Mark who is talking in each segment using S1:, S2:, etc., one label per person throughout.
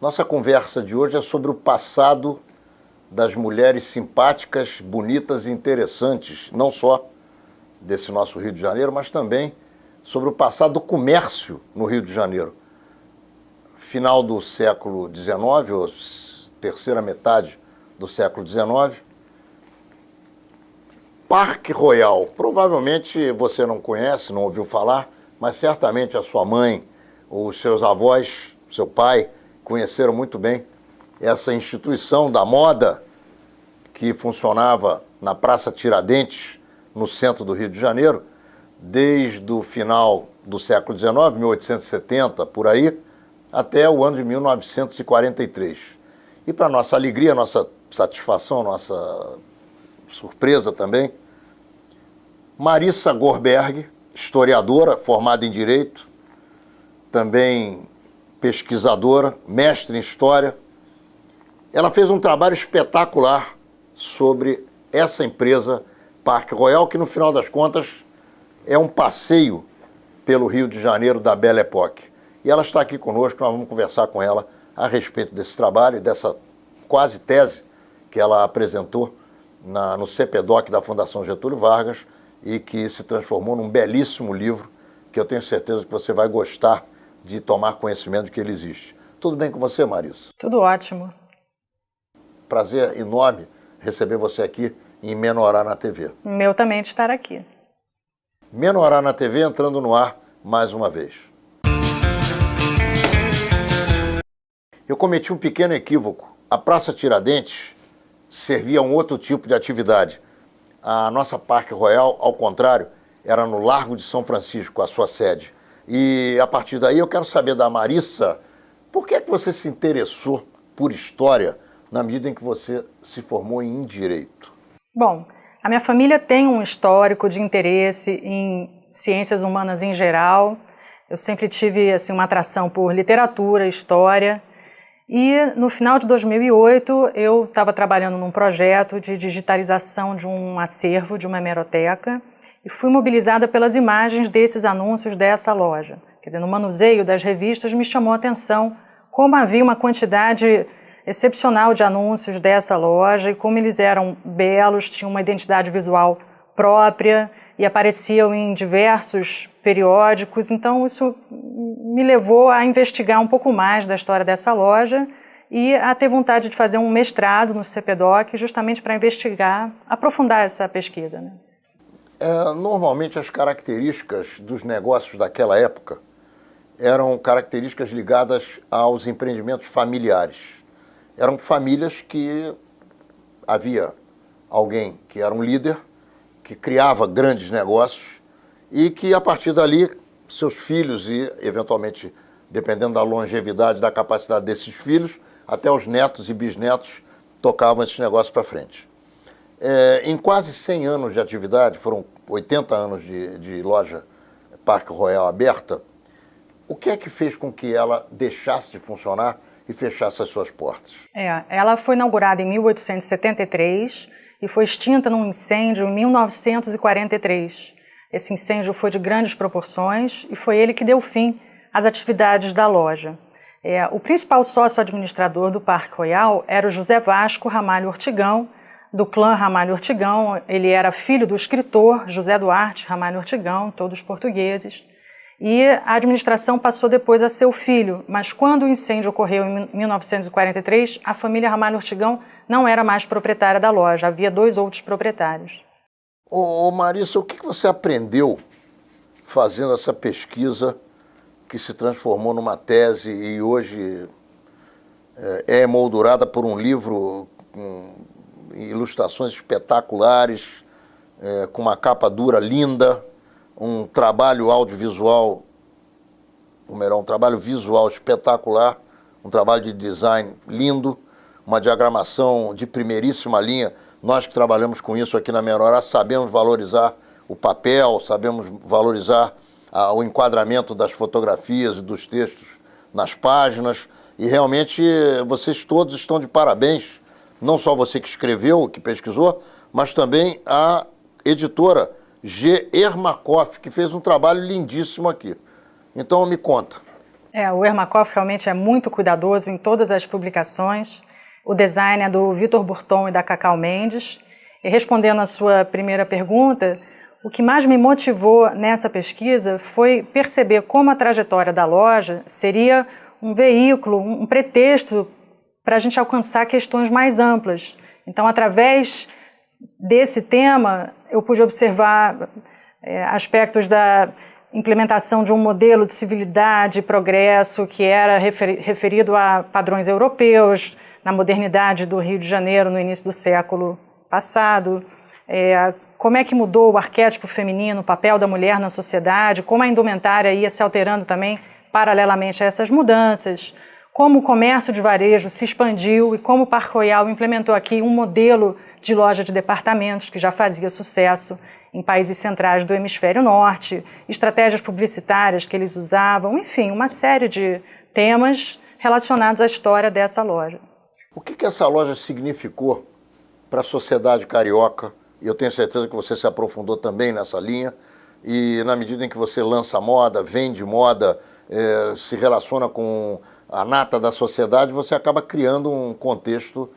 S1: Nossa conversa de hoje é sobre o passado das mulheres simpáticas, bonitas e interessantes, não só desse nosso Rio de Janeiro, mas também sobre o passado do comércio no Rio de Janeiro. Final do século XIX, ou terceira metade do século XIX, Parque Royal. Provavelmente você não conhece, não ouviu falar, mas certamente a sua mãe, os seus avós, seu pai, conheceram muito bem essa instituição da moda que funcionava na Praça Tiradentes, no centro do Rio de Janeiro, desde o final do século XIX, 1870, por aí, até o ano de 1943. E para nossa alegria, nossa satisfação, nossa surpresa também, Marissa Gorberg, historiadora, formada em Direito, também pesquisadora, mestre em História, ela fez um trabalho espetacular sobre essa empresa Parque Royal, que no final das contas é um passeio pelo Rio de Janeiro da Belle Époque. E ela está aqui conosco, nós vamos conversar com ela a respeito desse trabalho, dessa quase tese que ela apresentou no CPDOC da Fundação Getúlio Vargas e que se transformou num belíssimo livro que eu tenho certeza que você vai gostar de tomar conhecimento de que ele existe. Tudo bem com você, Marissa?
S2: Tudo ótimo.
S1: Prazer enorme receber você aqui em Menorá na TV.
S2: Meu também de estar aqui.
S1: Menorá na TV entrando no ar mais uma vez. Eu cometi um pequeno equívoco. A Praça Tiradentes servia a um outro tipo de atividade. A nossa Parque Royal, ao contrário, era no Largo de São Francisco, a sua sede. E a partir daí eu quero saber da Marissa, por que é que você se interessou por história na medida em que você se formou em Direito?
S2: Bom, a minha família tem um histórico de interesse em ciências humanas em geral. Eu sempre tive assim, uma atração por literatura, história. E no final de 2008 eu estava trabalhando num projeto de digitalização de um acervo, de uma hemeroteca, e fui mobilizada pelas imagens desses anúncios dessa loja. Quer dizer, no manuseio das revistas me chamou a atenção como havia uma quantidade excepcional de anúncios dessa loja e como eles eram belos, tinham uma identidade visual própria e apareciam em diversos periódicos. Então isso me levou a investigar um pouco mais da história dessa loja e a ter vontade de fazer um mestrado no CPDOC justamente para investigar, aprofundar essa pesquisa, né?
S1: Normalmente as características dos negócios daquela época eram características ligadas aos empreendimentos familiares. Eram famílias que havia alguém que era um líder, que criava grandes negócios e que a partir dali seus filhos e eventualmente, dependendo da longevidade, da capacidade desses filhos, até os netos e bisnetos tocavam esses negócios para frente. Em quase 100 anos de atividade, foram 80 anos de loja Parque Royal aberta, o que é que fez com que ela deixasse de funcionar e fechasse as suas portas?
S2: Ela foi inaugurada em 1873 e foi extinta num incêndio em 1943. Esse incêndio foi de grandes proporções e foi ele que deu fim às atividades da loja. O principal sócio administrador do Parque Royal era o José Vasco Ramalho Ortigão, do clã Ramalho Ortigão. Ele era filho do escritor José Duarte Ramalho Ortigão, todos portugueses. E a administração passou depois a seu filho, mas quando o incêndio ocorreu em 1943, a família Ramalho Ortigão não era mais proprietária da loja, havia 2 outros proprietários.
S1: Marissa, o que você aprendeu fazendo essa pesquisa que se transformou numa tese e hoje é emoldurada por um livro com ilustrações espetaculares, com uma capa dura linda, um trabalho audiovisual, ou melhor, um trabalho visual espetacular, um trabalho de design lindo, uma diagramação de primeiríssima linha. Nós que trabalhamos com isso aqui na Menorá sabemos valorizar o papel, sabemos valorizar o enquadramento das fotografias e dos textos nas páginas, e realmente vocês todos estão de parabéns, não só você que escreveu, que pesquisou, mas também a editora G. Ermakoff, que fez um trabalho lindíssimo aqui. Então me conta.
S2: O Ermakov realmente é muito cuidadoso em todas as publicações. O design é do Vitor Burton e da Cacau Mendes. E respondendo à sua primeira pergunta, o que mais me motivou nessa pesquisa foi perceber como a trajetória da loja seria um veículo, um pretexto para a gente alcançar questões mais amplas. Então, através desse tema, eu pude observar aspectos da implementação de um modelo de civilidade e progresso que era referido a padrões europeus, na modernidade do Rio de Janeiro no início do século passado, como é que mudou o arquétipo feminino, o papel da mulher na sociedade, como a indumentária ia se alterando também paralelamente a essas mudanças, como o comércio de varejo se expandiu e como o Parque Royal implementou aqui um modelo de loja de departamentos que já fazia sucesso em países centrais do hemisfério norte, estratégias publicitárias que eles usavam, enfim, uma série de temas relacionados à história dessa loja.
S1: O que essa loja significou para a sociedade carioca? E eu tenho certeza que você se aprofundou também nessa linha, e na medida em que você lança moda, vende moda, se relaciona com a nata da sociedade, você acaba criando um contexto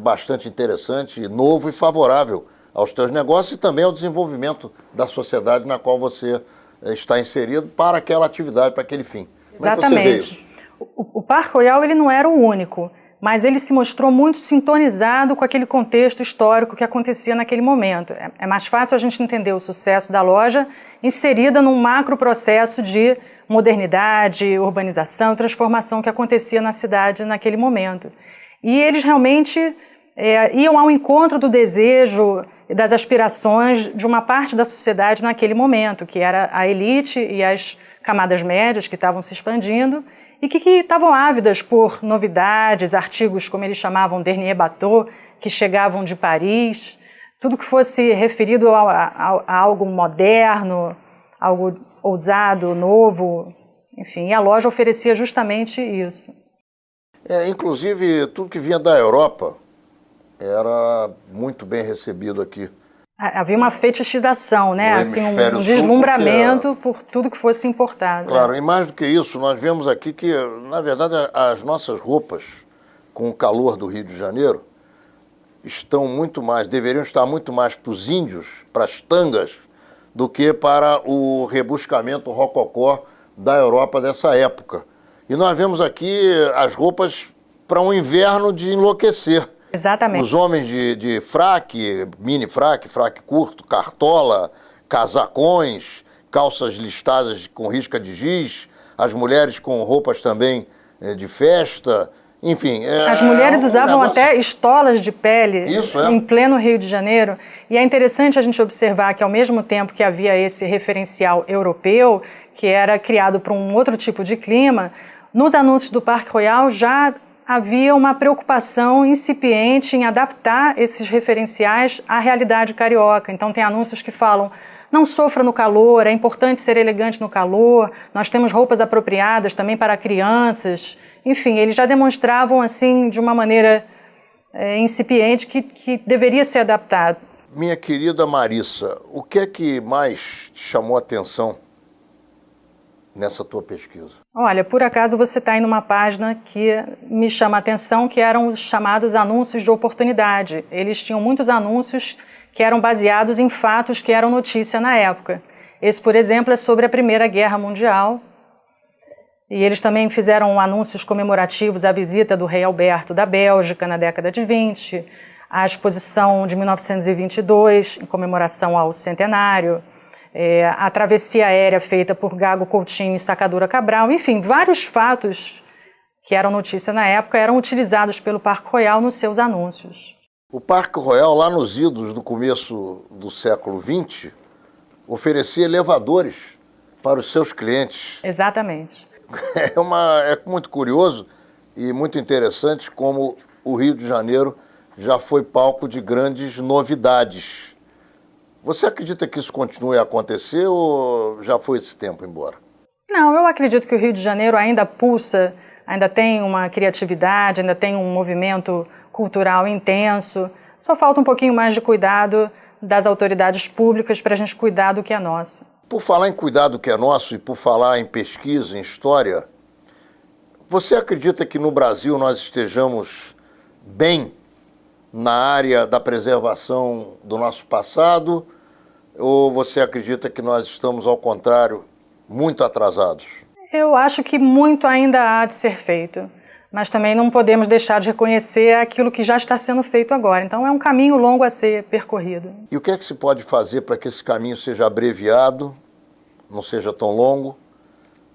S1: bastante interessante, novo e favorável aos teus negócios e também ao desenvolvimento da sociedade na qual você está inserido para aquela atividade, para aquele fim.
S2: Exatamente.
S1: Como é que você vê isso?
S2: O Parque Royal ele não era o único, mas ele se mostrou muito sintonizado com aquele contexto histórico que acontecia naquele momento. É mais fácil a gente entender o sucesso da loja inserida num macro processo de modernidade, urbanização e transformação que acontecia na cidade naquele momento. E eles realmente iam ao encontro do desejo e das aspirações de uma parte da sociedade naquele momento, que era a elite e as camadas médias que estavam se expandindo e que estavam ávidas por novidades, artigos, como eles chamavam, dernier bateau, que chegavam de Paris, tudo que fosse referido a algo moderno, algo ousado, novo, enfim, e a loja oferecia justamente isso.
S1: Inclusive, tudo que vinha da Europa era muito bem recebido aqui.
S2: Havia uma fetichização, né? Assim, um deslumbramento por tudo que fosse importado.
S1: Claro, e mais do que isso, nós vemos aqui que, na verdade, as nossas roupas, com o calor do Rio de Janeiro, deveriam estar muito mais para os índios, para as tangas, do que para o rebuscamento rococó da Europa dessa época. E nós vemos aqui as roupas para um inverno de enlouquecer.
S2: Exatamente.
S1: Os homens de fraque, mini fraque, fraque curto, cartola, casacões, calças listradas com risca de giz, as mulheres com roupas também de festa, enfim.
S2: As mulheres usavam até estolas de pele em pleno Rio de Janeiro. E é interessante a gente observar que, ao mesmo tempo que havia esse referencial europeu, que era criado para um outro tipo de clima, nos anúncios do Parque Royal já havia uma preocupação incipiente em adaptar esses referenciais à realidade carioca. Então tem anúncios que falam, não sofra no calor, é importante ser elegante no calor, nós temos roupas apropriadas também para crianças. Enfim, eles já demonstravam assim de uma maneira incipiente que deveria ser adaptado.
S1: Minha querida Marissa, o que é que mais te chamou a atenção nessa tua pesquisa?
S2: Olha, por acaso você está aí numa página que me chama a atenção, que eram os chamados anúncios de oportunidade. Eles tinham muitos anúncios que eram baseados em fatos que eram notícia na época. Esse, por exemplo, é sobre a Primeira Guerra Mundial. E eles também fizeram anúncios comemorativos à visita do rei Alberto da Bélgica na década de 20, a exposição de 1922, em comemoração ao centenário, a travessia aérea feita por Gago Coutinho e Sacadura Cabral, enfim, vários fatos que eram notícia na época eram utilizados pelo Parque Royal nos seus anúncios.
S1: O Parque Royal, lá nos idos do começo do século XX, oferecia elevadores para os seus clientes.
S2: Exatamente.
S1: É muito curioso e muito interessante como o Rio de Janeiro já foi palco de grandes novidades. Você acredita que isso continue a acontecer ou já foi esse tempo embora?
S2: Não, eu acredito que o Rio de Janeiro ainda pulsa, ainda tem uma criatividade, ainda tem um movimento cultural intenso. Só falta um pouquinho mais de cuidado das autoridades públicas para a gente cuidar do que é nosso.
S1: Por falar em cuidar do que é nosso e por falar em pesquisa, em história, Você acredita que no Brasil nós estejamos bem na área da preservação do nosso passado? Ou você acredita que nós estamos, ao contrário, muito atrasados?
S2: Eu acho que muito ainda há de ser feito, mas também não podemos deixar de reconhecer aquilo que já está sendo feito agora. Então é um caminho longo a ser percorrido.
S1: E o que é que se pode fazer para que esse caminho seja abreviado, não seja tão longo,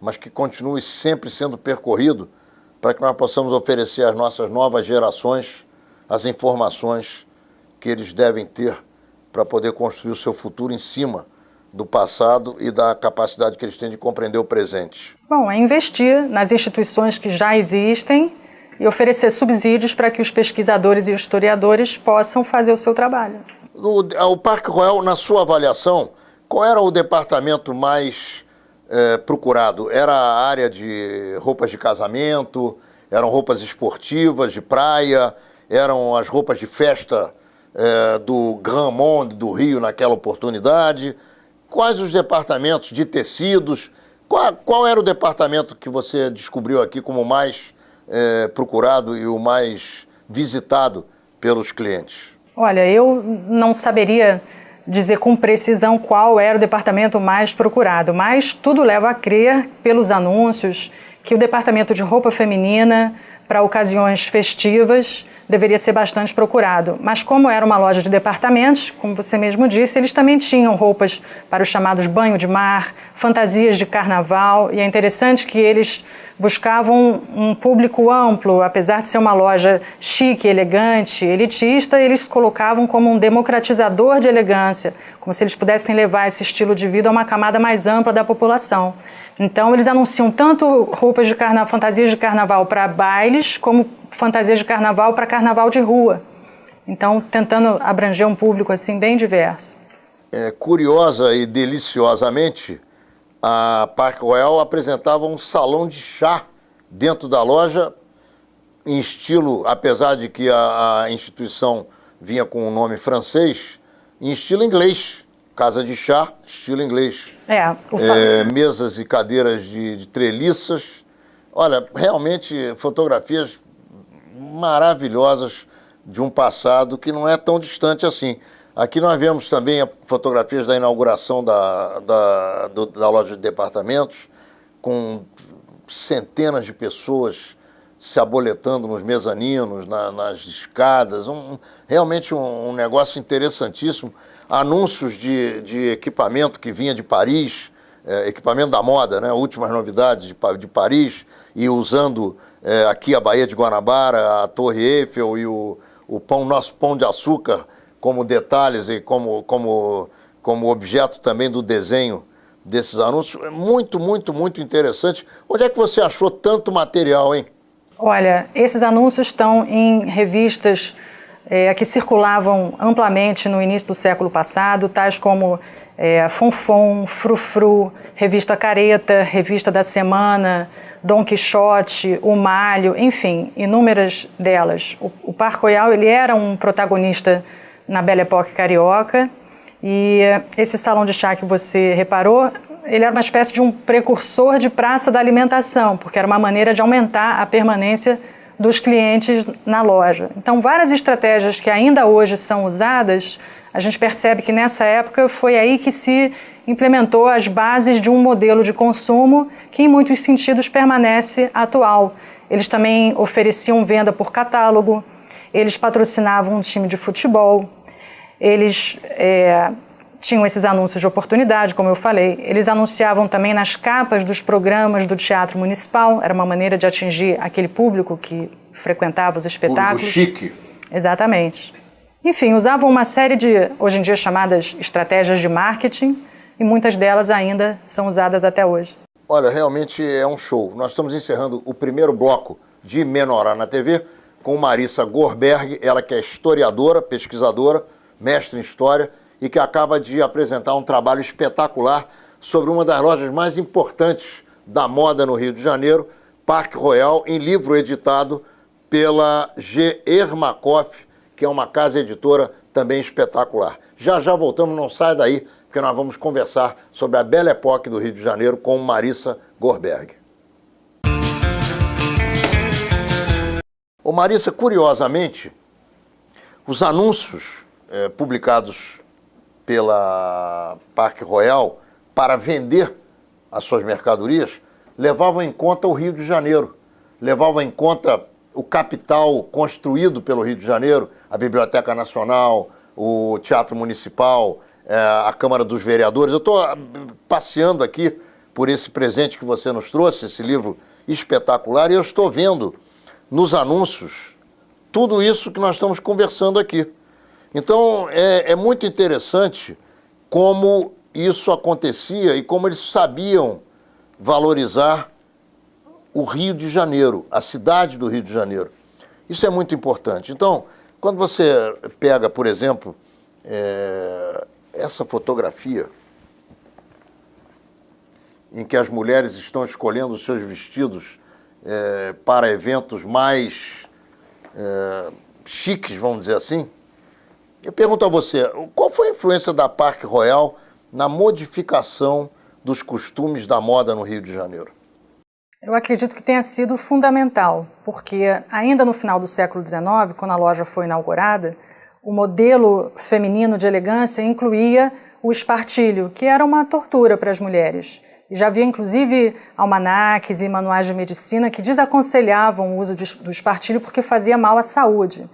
S1: mas que continue sempre sendo percorrido, para que nós possamos oferecer às nossas novas gerações as informações que eles devem ter para poder construir o seu futuro em cima do passado e da capacidade que eles têm de compreender o presente?
S2: Bom, é investir nas instituições que já existem e oferecer subsídios para que os pesquisadores e os historiadores possam fazer o seu trabalho.
S1: O Parque Royal, na sua avaliação, qual era o departamento mais procurado? Era a área de roupas de casamento? Eram roupas esportivas, de praia? Eram as roupas de festa do Grand Monde do Rio naquela oportunidade? Quais os departamentos de tecidos? Qual era o departamento que você descobriu aqui como o mais procurado e o mais visitado pelos clientes?
S2: Olha, eu não saberia dizer com precisão qual era o departamento mais procurado, mas tudo leva a crer, pelos anúncios, que o departamento de roupa feminina para ocasiões festivas deveria ser bastante procurado. Mas como era uma loja de departamentos, como você mesmo disse, eles também tinham roupas para os chamados banho de mar, fantasias de carnaval, e é interessante que eles buscavam um público amplo, apesar de ser uma loja chique, elegante, elitista, eles se colocavam como um democratizador de elegância, como se eles pudessem levar esse estilo de vida a uma camada mais ampla da população. Então eles anunciam tanto roupas de carnaval, fantasias de carnaval para bailes, como fantasias de carnaval para carnaval de rua. Então tentando abranger um público assim bem diverso.
S1: Curiosa e deliciosamente, a Parque Royal apresentava um salão de chá dentro da loja, em estilo, apesar de que a instituição vinha com um nome francês, em estilo inglês. Casa de chá, estilo inglês. Mesas e cadeiras de treliças. Olha, realmente fotografias maravilhosas de um passado que não é tão distante assim. Aqui nós vemos também fotografias da inauguração da loja de departamentos, com centenas de pessoas se aboletando nos mezaninos, nas escadas. Realmente um negócio interessantíssimo. Anúncios de equipamento que vinha de Paris, equipamento da moda, né? Últimas novidades de Paris, e usando aqui a Baía de Guanabara, a Torre Eiffel e o nosso pão de açúcar como detalhes e como objeto também do desenho desses anúncios. É muito, muito, muito interessante. Onde é que você achou tanto material, hein?
S2: Olha, esses anúncios estão em revistas que circulavam amplamente no início do século passado, tais como Fonfon, Frufru, Revista Careta, Revista da Semana, Dom Quixote, O Malho, enfim, inúmeras delas. O Parque Royal ele era um protagonista na Belle Époque carioca, e esse salão de chá que você reparou, ele era uma espécie de um precursor de praça da alimentação, porque era uma maneira de aumentar a permanência dos clientes na loja. Então, várias estratégias que ainda hoje são usadas, a gente percebe que nessa época foi aí que se implementou as bases de um modelo de consumo que em muitos sentidos permanece atual. Eles também ofereciam venda por catálogo, eles patrocinavam um time de futebol, eles tinham esses anúncios de oportunidade, como eu falei. Eles anunciavam também nas capas dos programas do Teatro Municipal, era uma maneira de atingir aquele público que frequentava os espetáculos.
S1: Público chique.
S2: Exatamente. Enfim, usavam uma série de, hoje em dia, chamadas estratégias de marketing, e muitas delas ainda são usadas até hoje.
S1: Olha, realmente é um show. Nós estamos encerrando o primeiro bloco de Menorá na TV com Marissa Gorberg, ela que é historiadora, pesquisadora, mestre em História, e que acaba de apresentar um trabalho espetacular sobre uma das lojas mais importantes da moda no Rio de Janeiro, Parque Royal, em livro editado pela G. Ermakoff, que é uma casa editora também espetacular. Já voltamos, não sai daí, porque nós vamos conversar sobre a Belle Époque do Rio de Janeiro com Marissa Gorberg. Ô Marissa, curiosamente, os anúncios publicados pela Parque Royal para vender as suas mercadorias levavam em conta o Rio de Janeiro, levavam em conta o capital construído pelo Rio de Janeiro, a Biblioteca Nacional, o Teatro Municipal, a Câmara dos Vereadores. Eu estou passeando aqui por esse presente que você nos trouxe, esse livro espetacular, e eu estou vendo nos anúncios tudo isso que nós estamos conversando aqui. Então, é muito interessante como isso acontecia e como eles sabiam valorizar o Rio de Janeiro, a cidade do Rio de Janeiro. Isso é muito importante. Então, quando você pega, por exemplo, essa fotografia em que as mulheres estão escolhendo os seus vestidos para eventos mais chiques, vamos dizer assim, eu pergunto a você, qual foi a influência da Parque Royal na modificação dos costumes da moda no Rio de Janeiro?
S2: Eu acredito que tenha sido fundamental, porque ainda no final do século XIX, quando a loja foi inaugurada, o modelo feminino de elegância incluía o espartilho, que era uma tortura para as mulheres. E já havia, inclusive, almanaques e manuais de medicina que desaconselhavam o uso do espartilho porque fazia mal à saúde.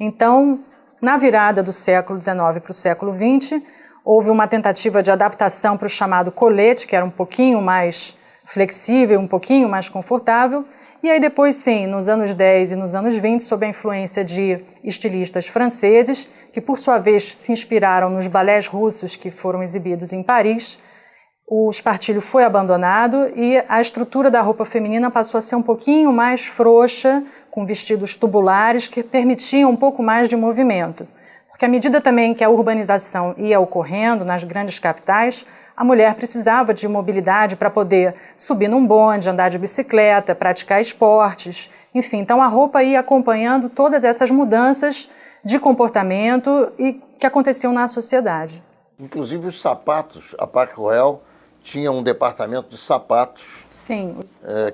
S2: Então, na virada do século XIX para o século XX, houve uma tentativa de adaptação para o chamado colete, que era um pouquinho mais flexível, um pouquinho mais confortável. E aí depois, sim, nos anos 10 e nos anos 20, sob a influência de estilistas franceses, que por sua vez se inspiraram nos balés russos que foram exibidos em Paris, o espartilho foi abandonado e a estrutura da roupa feminina passou a ser um pouquinho mais frouxa, com vestidos tubulares que permitiam um pouco mais de movimento. Porque à medida também que a urbanização ia ocorrendo nas grandes capitais, a mulher precisava de mobilidade para poder subir num bonde, andar de bicicleta, praticar esportes, enfim. Então a roupa ia acompanhando todas essas mudanças de comportamento e que aconteciam na sociedade.
S1: Inclusive os sapatos, a Parque Royal tinha um departamento de sapatos.
S2: Sim.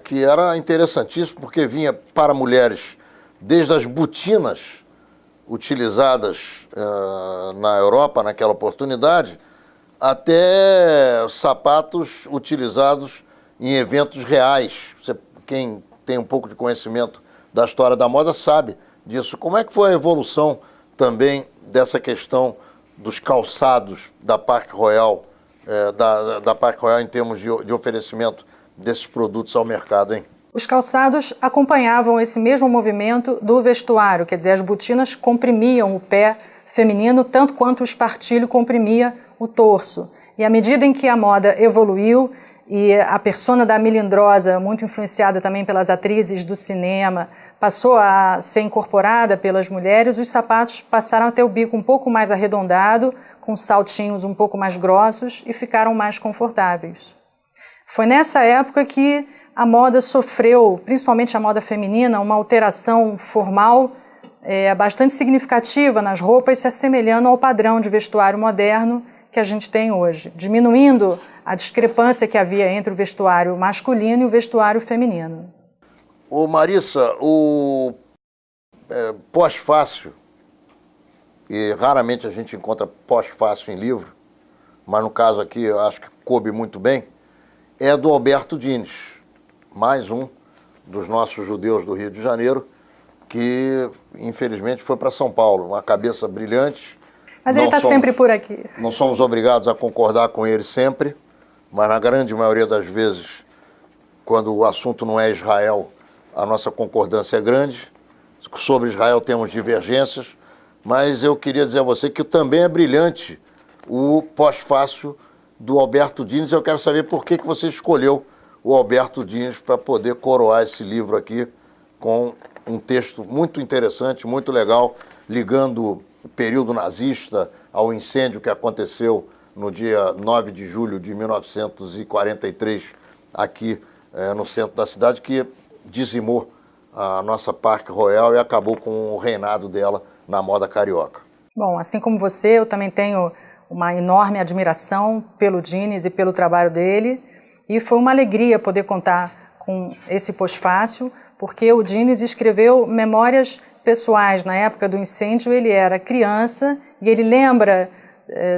S1: Que era interessantíssimo porque vinha para mulheres desde as botinas utilizadas na Europa naquela oportunidade, até sapatos utilizados em eventos reais. Quem tem um pouco de conhecimento da história da moda sabe disso. Como é que foi a evolução também dessa questão dos calçados da Parque Royal, da Parque Royal em termos de oferecimento desses produtos ao mercado, hein?
S2: Os calçados acompanhavam esse mesmo movimento do vestuário, quer dizer, as botinas comprimiam o pé feminino tanto quanto o espartilho comprimia o torso. E à medida em que a moda evoluiu e a persona da melindrosa, muito influenciada também pelas atrizes do cinema, passou a ser incorporada pelas mulheres, os sapatos passaram a ter o bico um pouco mais arredondado, com saltinhos um pouco mais grossos e ficaram mais confortáveis. Foi nessa época que a moda sofreu, principalmente a moda feminina, uma alteração formal bastante significativa nas roupas, se assemelhando ao padrão de vestuário moderno que a gente tem hoje, diminuindo a discrepância que havia entre o vestuário masculino e o vestuário feminino.
S1: Ô Marissa, o pós-fácil, e raramente a gente encontra pós-fácil em livro, mas no caso aqui eu acho que coube muito bem, é do Alberto Dines, mais um dos nossos judeus do Rio de Janeiro, que infelizmente foi para São Paulo, uma cabeça brilhante.
S2: Mas ele está sempre por aqui.
S1: Não somos obrigados a concordar com ele sempre, mas na grande maioria das vezes, quando o assunto não é Israel, a nossa concordância é grande. Sobre Israel temos divergências, mas eu queria dizer a você que também é brilhante o pós-fácil do Alberto Dines. Eu quero saber por que você escolheu o Alberto Dines para poder coroar esse livro aqui com um texto muito interessante, muito legal, ligando o período nazista ao incêndio que aconteceu no dia 9 de julho de 1943, aqui no centro da cidade, que dizimou a nossa Parque Royal e acabou com o reinado dela na moda carioca.
S2: Bom, assim como você, eu também tenho uma enorme admiração pelo Dines e pelo trabalho dele, e foi uma alegria poder contar com esse pós-fácil, porque o Diniz escreveu memórias pessoais. Na época do incêndio ele era criança e ele lembra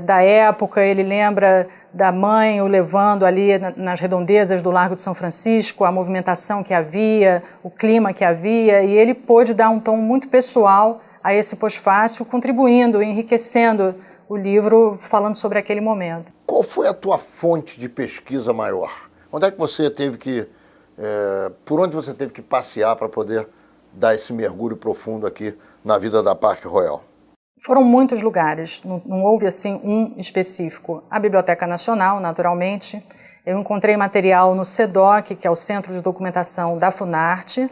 S2: da época, ele lembra da mãe o levando ali nas redondezas do Largo de São Francisco, a movimentação que havia, o clima que havia, e ele pôde dar um tom muito pessoal a esse pós-fácil, contribuindo, enriquecendo o livro, falando sobre aquele momento.
S1: Qual foi a tua fonte de pesquisa maior? Onde é que você teve que, por onde você teve que passear para poder dar esse mergulho profundo aqui na vida da Parque Royal?
S2: Foram muitos lugares, não houve assim um específico. A Biblioteca Nacional, naturalmente. Eu encontrei material no CEDOC, que é o Centro de Documentação da Funarte.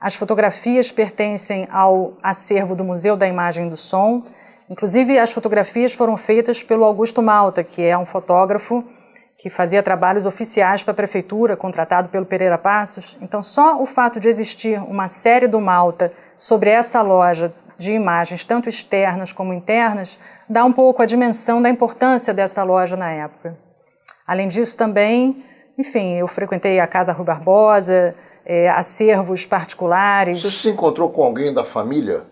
S2: As fotografias pertencem ao acervo do Museu da Imagem e do Som. Inclusive, as fotografias foram feitas pelo Augusto Malta, que é um fotógrafo que fazia trabalhos oficiais para a prefeitura, contratado pelo Pereira Passos. Então, só o fato de existir uma série do Malta sobre essa loja de imagens, tanto externas como internas, dá um pouco a dimensão da importância dessa loja na época. Além disso, também, enfim, eu frequentei a Casa Rui Barbosa, acervos particulares.
S1: Você se encontrou com alguém da família?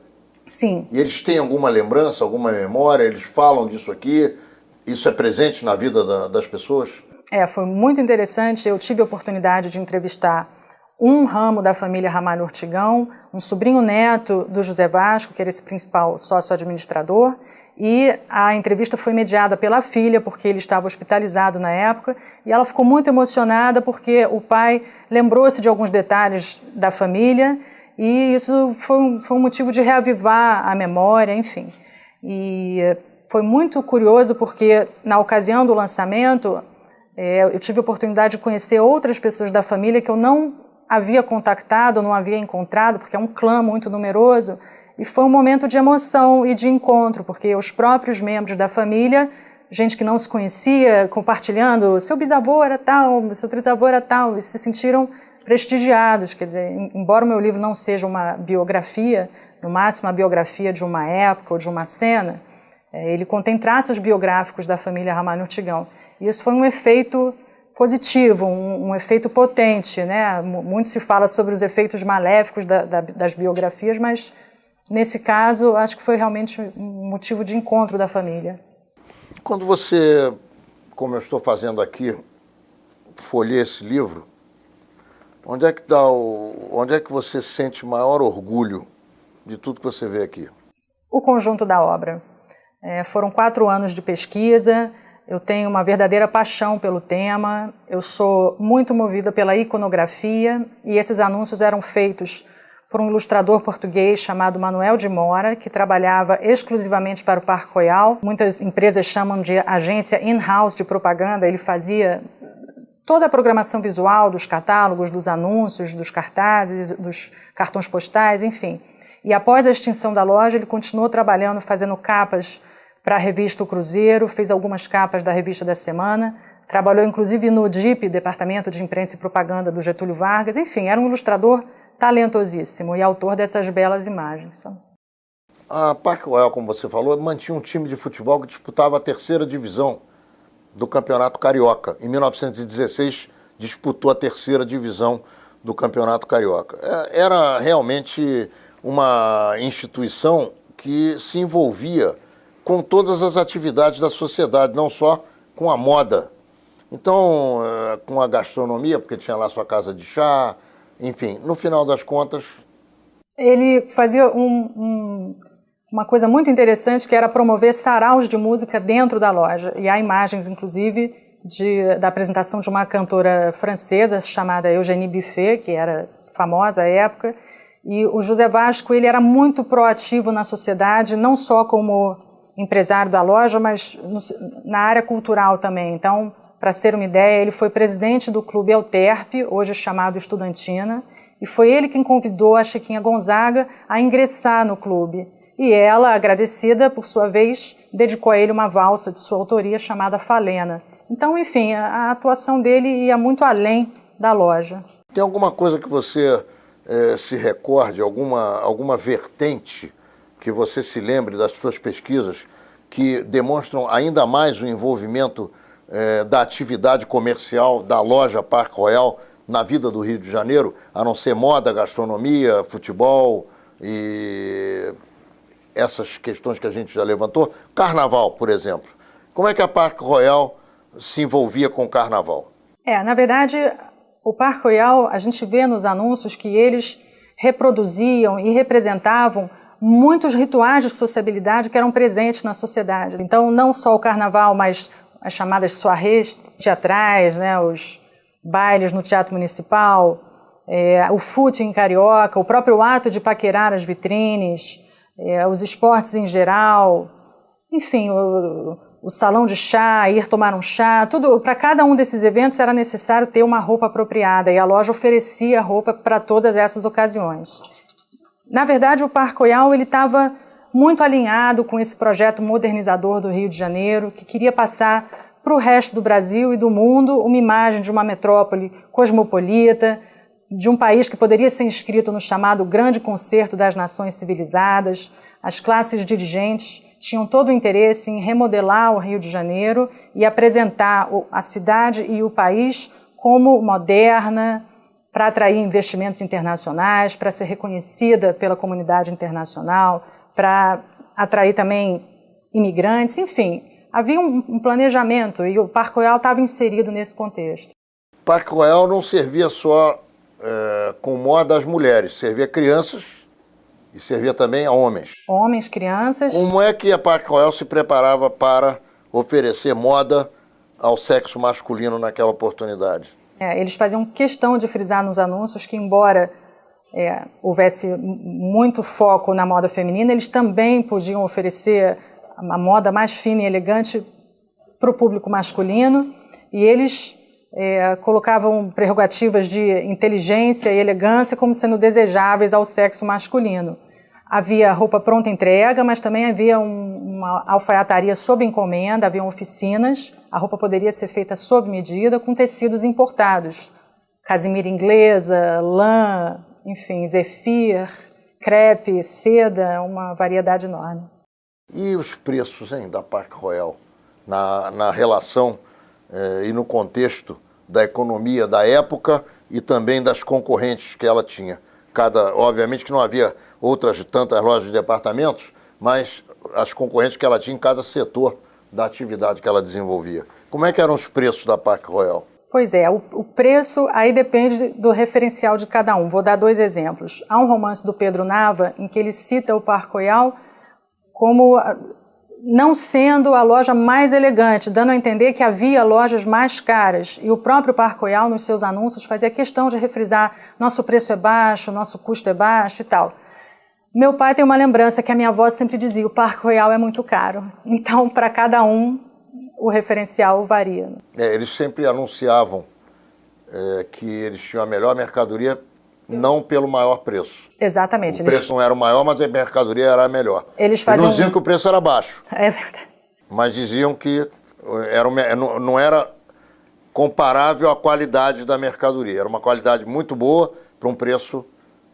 S2: Sim.
S1: E eles têm alguma lembrança, alguma memória? Eles falam disso aqui? Isso é presente na vida das pessoas?
S2: Foi muito interessante. Eu tive a oportunidade de entrevistar um ramo da família Ramalho Ortigão, um sobrinho-neto do José Vasco, que era esse principal sócio-administrador, e a entrevista foi mediada pela filha, porque ele estava hospitalizado na época, e ela ficou muito emocionada porque o pai lembrou-se de alguns detalhes da família, e isso foi um motivo de reavivar a memória, enfim. E foi muito curioso porque, na ocasião do lançamento, eu tive a oportunidade de conhecer outras pessoas da família que eu não havia contactado, não havia encontrado, porque é um clã muito numeroso, e foi um momento de emoção e de encontro, porque os próprios membros da família, gente que não se conhecia, compartilhando, seu bisavô era tal, seu trisavô era tal, e se sentiram prestigiados. Quer dizer, embora o meu livro não seja uma biografia, no máximo a biografia de uma época ou de uma cena, ele contém traços biográficos da família Ramalho Ortigão. E isso foi um efeito positivo, um efeito potente, né? Muito se fala sobre os efeitos maléficos das biografias, mas nesse caso acho que foi realmente um motivo de encontro da família.
S1: Quando você, como eu estou fazendo aqui, folheia esse livro, onde é que você sente maior orgulho de tudo que você vê aqui?
S2: O conjunto da obra. Foram 4 anos de pesquisa. Eu tenho uma verdadeira paixão pelo tema, eu sou muito movida pela iconografia e esses anúncios eram feitos por um ilustrador português chamado Manuel de Mora, que trabalhava exclusivamente para o Parque Royal. Muitas empresas chamam de agência in-house de propaganda. Ele fazia toda a programação visual dos catálogos, dos anúncios, dos cartazes, dos cartões postais, enfim. E após a extinção da loja, ele continuou trabalhando, fazendo capas para a revista O Cruzeiro, fez algumas capas da revista da semana, trabalhou inclusive no DIP, Departamento de Imprensa e Propaganda do Getúlio Vargas, enfim, era um ilustrador talentosíssimo e autor dessas belas imagens.
S1: A Parque Royal, como você falou, mantinha um time de futebol que disputava a 3ª divisão do Campeonato Carioca. Em 1916, disputou a 3ª divisão do Campeonato Carioca. Era realmente uma instituição que se envolvia com todas as atividades da sociedade, não só com a moda. Então, com a gastronomia, porque tinha lá sua casa de chá, enfim, no final das contas...
S2: Ele fazia uma coisa muito interessante, que era promover saraus de música dentro da loja. E há imagens, inclusive, da apresentação de uma cantora francesa chamada Eugénie Buffet, que era famosa à época. E o José Vasco, ele era muito proativo na sociedade, não só como empresário da loja, mas na área cultural também. Então, para se ter uma ideia, ele foi presidente do Clube Euterpe, hoje chamado Estudantina, e foi ele quem convidou a Chiquinha Gonzaga a ingressar no clube. E ela, agradecida, por sua vez, dedicou a ele uma valsa de sua autoria chamada Falena. Então, enfim, a atuação dele ia muito além da loja.
S1: Tem alguma coisa que você se recorde, alguma vertente que você se lembre das suas pesquisas que demonstram ainda mais o envolvimento da atividade comercial da loja Parque Royal na vida do Rio de Janeiro, a não ser moda, gastronomia, futebol e essas questões que a gente já levantou? Carnaval, por exemplo. Como é que a Parque Royal se envolvia com o carnaval?
S2: Na verdade, o Parque Royal, a gente vê nos anúncios que eles reproduziam e representavam muitos rituais de sociabilidade que eram presentes na sociedade. Então, não só o carnaval, mas as chamadas soirées teatrais, né, os bailes no Teatro Municipal, o footing carioca, o próprio ato de paquerar as vitrines, os esportes em geral, enfim, o salão de chá, ir tomar um chá, tudo. Para cada um desses eventos era necessário ter uma roupa apropriada e a loja oferecia roupa para todas essas ocasiões. Na verdade, o Parque Royal estava muito alinhado com esse projeto modernizador do Rio de Janeiro, que queria passar para o resto do Brasil e do mundo uma imagem de uma metrópole cosmopolita, de um país que poderia ser inscrito no chamado Grande Concerto das Nações Civilizadas. As classes dirigentes tinham todo o interesse em remodelar o Rio de Janeiro e apresentar a cidade e o país como moderna, para atrair investimentos internacionais, para ser reconhecida pela comunidade internacional, para atrair também imigrantes, enfim. Havia um planejamento e o Parque Royal estava inserido nesse contexto.
S1: O Parque Royal não servia só com moda às mulheres, servia a crianças e servia também a homens.
S2: Homens, crianças.
S1: Como é que a Parque Royal se preparava para oferecer moda ao sexo masculino naquela oportunidade?
S2: Eles faziam questão de frisar nos anúncios que, embora houvesse muito foco na moda feminina, eles também podiam oferecer a moda mais fina e elegante para o público masculino, e eles colocavam prerrogativas de inteligência e elegância como sendo desejáveis ao sexo masculino. Havia roupa pronta entrega, mas também havia uma alfaiataria sob encomenda, haviam oficinas, a roupa poderia ser feita sob medida com tecidos importados, casimira inglesa, lã, enfim, zefir, crepe, seda, uma variedade enorme.
S1: E os preços, da Parque Royal, na relação e no contexto da economia da época e também das concorrentes que ela tinha? Obviamente que não havia outras tantas lojas de departamentos, mas as concorrentes que ela tinha em cada setor da atividade que ela desenvolvia. Como é que eram os preços da Parque Royal?
S2: Pois é, o preço aí depende do referencial de cada um. Vou dar 2 exemplos. Há um romance do Pedro Nava em que ele cita o Parque Royal como não sendo a loja mais elegante, dando a entender que havia lojas mais caras. E o próprio Parque Royal, nos seus anúncios, fazia questão de refrisar: nosso preço é baixo, nosso custo é baixo e tal. Meu pai tem uma lembrança que a minha avó sempre dizia: o Parque Royal é muito caro. Então, para cada um, o referencial varia.
S1: Eles sempre anunciavam que eles tinham a melhor mercadoria, não pelo maior preço.
S2: Exatamente.
S1: O preço não era o maior, mas a mercadoria era a melhor.
S2: Eles
S1: não diziam que o preço era baixo.
S2: É verdade.
S1: Mas diziam que não era comparável à qualidade da mercadoria. Era uma qualidade muito boa para um preço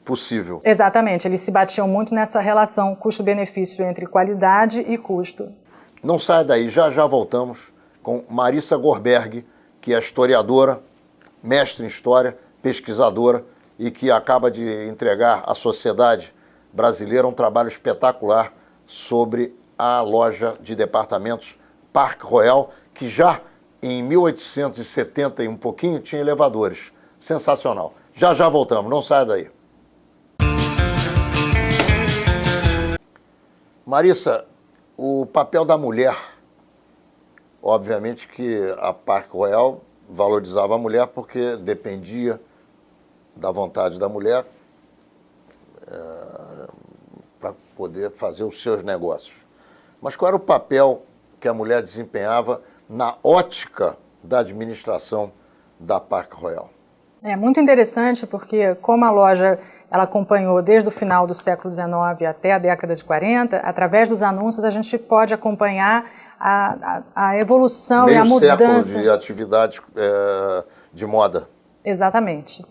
S1: possível.
S2: Exatamente. Eles se batiam muito nessa relação custo-benefício entre qualidade e custo.
S1: Não saia daí. Já voltamos com Marissa Gorberg, que é historiadora, mestre em história, pesquisadora, e que acaba de entregar à sociedade brasileira um trabalho espetacular sobre a loja de departamentos Parque Royal, que já em 1870 e um pouquinho tinha elevadores. Sensacional. Já voltamos, não saia daí. Marissa, o papel da mulher, obviamente que a Parque Royal valorizava a mulher porque dependia da vontade da mulher para poder fazer os seus negócios. Mas qual era o papel que a mulher desempenhava na ótica da administração da Parque Royal?
S2: É muito interessante porque, como a loja ela acompanhou desde o final do século XIX até a década de 40, através dos anúncios a gente pode acompanhar a evolução e a mudança.
S1: Meio século de atividades de moda.
S2: Exatamente.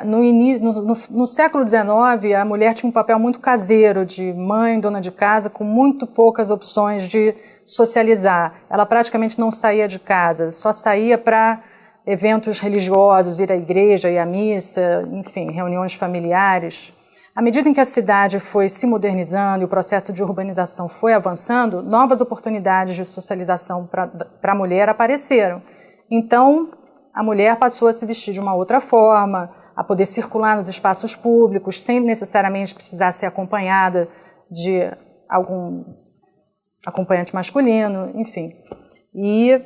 S2: No século XIX, a mulher tinha um papel muito caseiro, de mãe, dona de casa, com muito poucas opções de socializar. Ela praticamente não saía de casa, só saía para eventos religiosos, ir à igreja, ir à missa, enfim, reuniões familiares. À medida em que a cidade foi se modernizando e o processo de urbanização foi avançando, novas oportunidades de socialização para a mulher apareceram. Então, a mulher passou a se vestir de uma outra forma, a poder circular nos espaços públicos, sem necessariamente precisar ser acompanhada de algum acompanhante masculino, enfim. E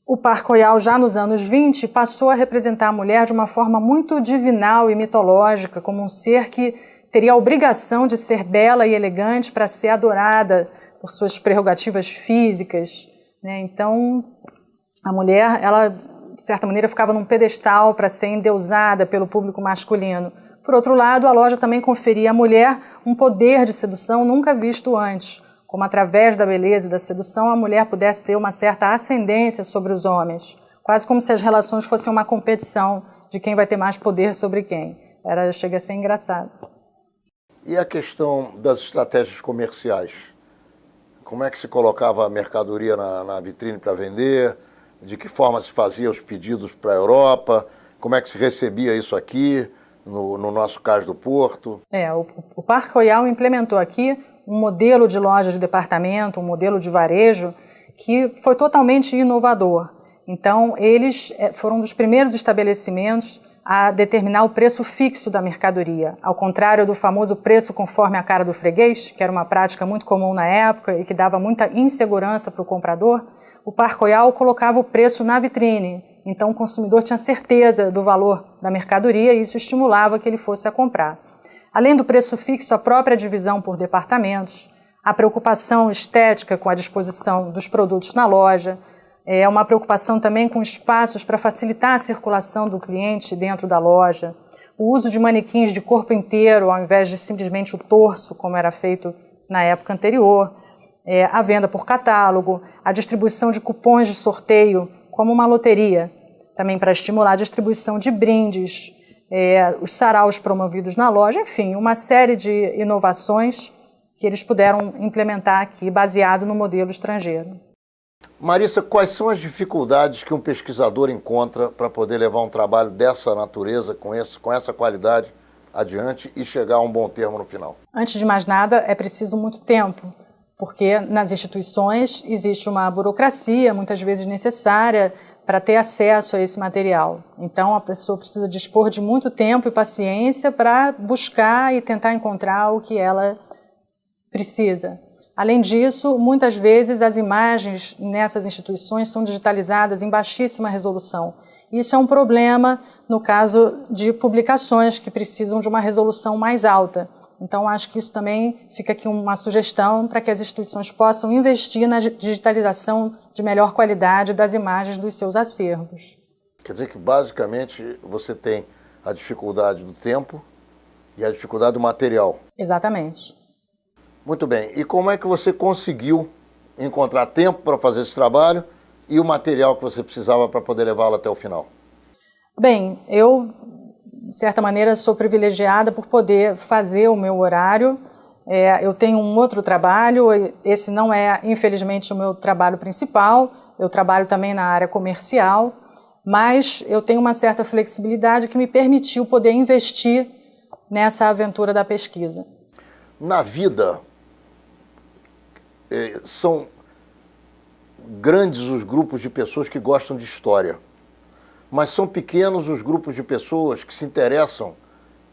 S2: o Parque Royal, já nos anos 20, passou a representar a mulher de uma forma muito divinal e mitológica, como um ser que teria a obrigação de ser bela e elegante para ser adorada por suas prerrogativas físicas, né? Então, a mulher, ela, de certa maneira, ficava num pedestal para ser endeusada pelo público masculino. Por outro lado, a loja também conferia à mulher um poder de sedução nunca visto antes, como através da beleza e da sedução a mulher pudesse ter uma certa ascendência sobre os homens, quase como se as relações fossem uma competição de quem vai ter mais poder sobre quem. Chega a ser engraçado.
S1: E a questão das estratégias comerciais? Como é que se colocava a mercadoria na vitrine para vender? De que forma se fazia os pedidos para a Europa? Como é que se recebia isso aqui, no nosso caso do Porto?
S2: O Parque Royal implementou aqui um modelo de loja de departamento, um modelo de varejo que foi totalmente inovador. Então, eles foram um dos primeiros estabelecimentos a determinar o preço fixo da mercadoria, ao contrário do famoso preço conforme a cara do freguês, que era uma prática muito comum na época e que dava muita insegurança para o comprador. O Parque Royal colocava o preço na vitrine, então o consumidor tinha certeza do valor da mercadoria e isso estimulava que ele fosse a comprar. Além do preço fixo, a própria divisão por departamentos, a preocupação estética com a disposição dos produtos na loja, uma preocupação também com espaços para facilitar a circulação do cliente dentro da loja, o uso de manequins de corpo inteiro ao invés de simplesmente o torso, como era feito na época anterior, a venda por catálogo, a distribuição de cupons de sorteio, como uma loteria, também para estimular a distribuição de brindes, os saraus promovidos na loja, enfim, uma série de inovações que eles puderam implementar aqui, baseado no modelo estrangeiro.
S1: Marissa, quais são as dificuldades que um pesquisador encontra para poder levar um trabalho dessa natureza, com essa qualidade, adiante e chegar a um bom termo no final?
S2: Antes de mais nada, é preciso muito tempo, porque nas instituições existe uma burocracia, muitas vezes necessária, para ter acesso a esse material. Então, a pessoa precisa dispor de muito tempo e paciência para buscar e tentar encontrar o que ela precisa. Além disso, muitas vezes as imagens nessas instituições são digitalizadas em baixíssima resolução. Isso é um problema no caso de publicações que precisam de uma resolução mais alta. Então, acho que isso também fica aqui uma sugestão para que as instituições possam investir na digitalização de melhor qualidade das imagens dos seus acervos.
S1: Quer dizer que, basicamente, você tem a dificuldade do tempo e a dificuldade do material.
S2: Exatamente.
S1: Muito bem. E como é que você conseguiu encontrar tempo para fazer esse trabalho e o material que você precisava para poder levá-lo até o final?
S2: Bem, eu, de certa maneira, sou privilegiada por poder fazer o meu horário. Eu tenho um outro trabalho, esse não é, infelizmente, o meu trabalho principal. Eu trabalho também na área comercial, mas eu tenho uma certa flexibilidade que me permitiu poder investir nessa aventura da pesquisa.
S1: Na vida, são grandes os grupos de pessoas que gostam de história, mas são pequenos os grupos de pessoas que se interessam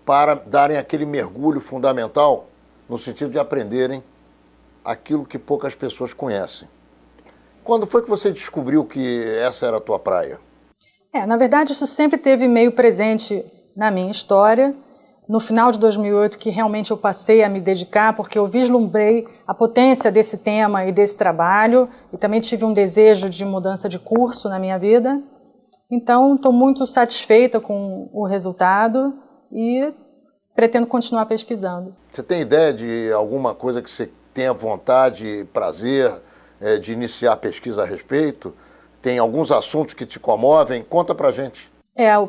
S1: para darem aquele mergulho fundamental no sentido de aprenderem aquilo que poucas pessoas conhecem. Quando foi que você descobriu que essa era a tua praia?
S2: Na verdade, isso sempre esteve meio presente na minha história. No final de 2008, que realmente eu passei a me dedicar, porque eu vislumbrei a potência desse tema e desse trabalho, e também tive um desejo de mudança de curso na minha vida. Então, estou muito satisfeita com o resultado e pretendo continuar pesquisando.
S1: Você tem ideia de alguma coisa que você tenha vontade, prazer de iniciar pesquisa a respeito? Tem alguns assuntos que te comovem? Conta pra gente.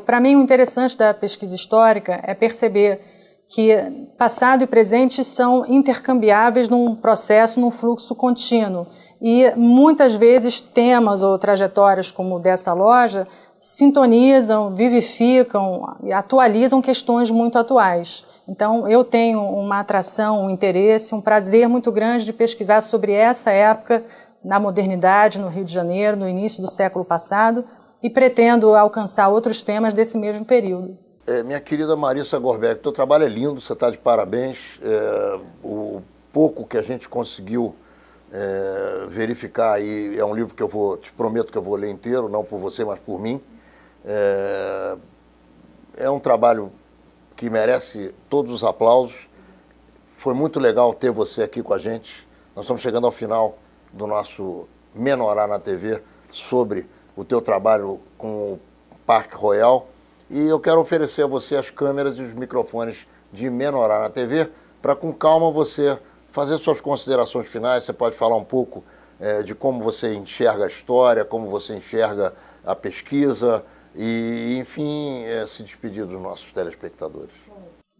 S2: Para mim, o interessante da pesquisa histórica é perceber que passado e presente são intercambiáveis num processo, num fluxo contínuo. E muitas vezes temas ou trajetórias como dessa loja sintonizam, vivificam e atualizam questões muito atuais. Então, eu tenho uma atração, um interesse, um prazer muito grande de pesquisar sobre essa época na modernidade, no Rio de Janeiro, no início do século passado, e pretendo alcançar outros temas desse mesmo período.
S1: Minha querida Marissa Gorbeck, teu trabalho é lindo, você está de parabéns. O pouco que a gente conseguiu verificar aí é um livro que te prometo que eu vou ler inteiro, não por você, mas por mim. É um trabalho que merece todos os aplausos. Foi muito legal ter você aqui com a gente. Nós estamos chegando ao final do nosso Menorá na TV sobre o teu trabalho com o Parque Royal. E eu quero oferecer a você as câmeras e os microfones de Menorá na TV para, com calma, você fazer suas considerações finais. Você pode falar um pouco de como você enxerga a história, como você enxerga a pesquisa e, enfim, se despedir dos nossos telespectadores.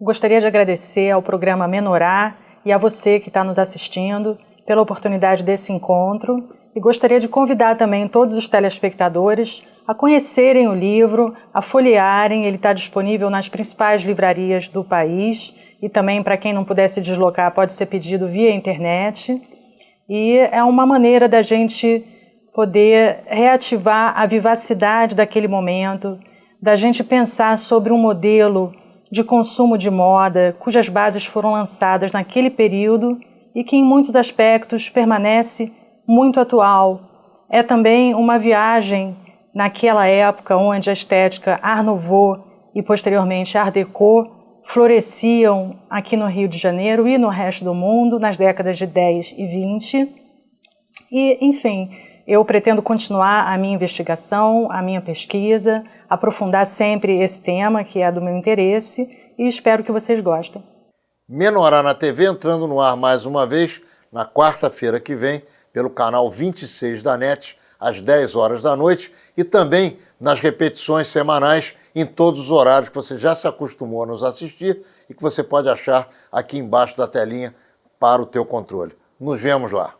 S2: Gostaria de agradecer ao programa Menorá e a você que está nos assistindo pela oportunidade desse encontro e gostaria de convidar também todos os telespectadores a conhecerem o livro, a folhearem. Ele está disponível nas principais livrarias do país e também, para quem não puder se deslocar, pode ser pedido via internet. E é uma maneira da gente poder reativar a vivacidade daquele momento, da gente pensar sobre um modelo de consumo de moda cujas bases foram lançadas naquele período e que em muitos aspectos permanece muito atual. É também uma viagem naquela época onde a estética Art Nouveau e posteriormente Art Deco floresciam aqui no Rio de Janeiro e no resto do mundo nas décadas de 10 e 20. E, enfim, eu pretendo continuar a minha investigação, a minha pesquisa, aprofundar sempre esse tema que é do meu interesse e espero que vocês gostem.
S1: Menorá na TV entrando no ar mais uma vez na quarta-feira que vem pelo canal 26 da NET, às 10 horas da noite e também nas repetições semanais em todos os horários que você já se acostumou a nos assistir e que você pode achar aqui embaixo da telinha para o teu controle. Nos vemos lá.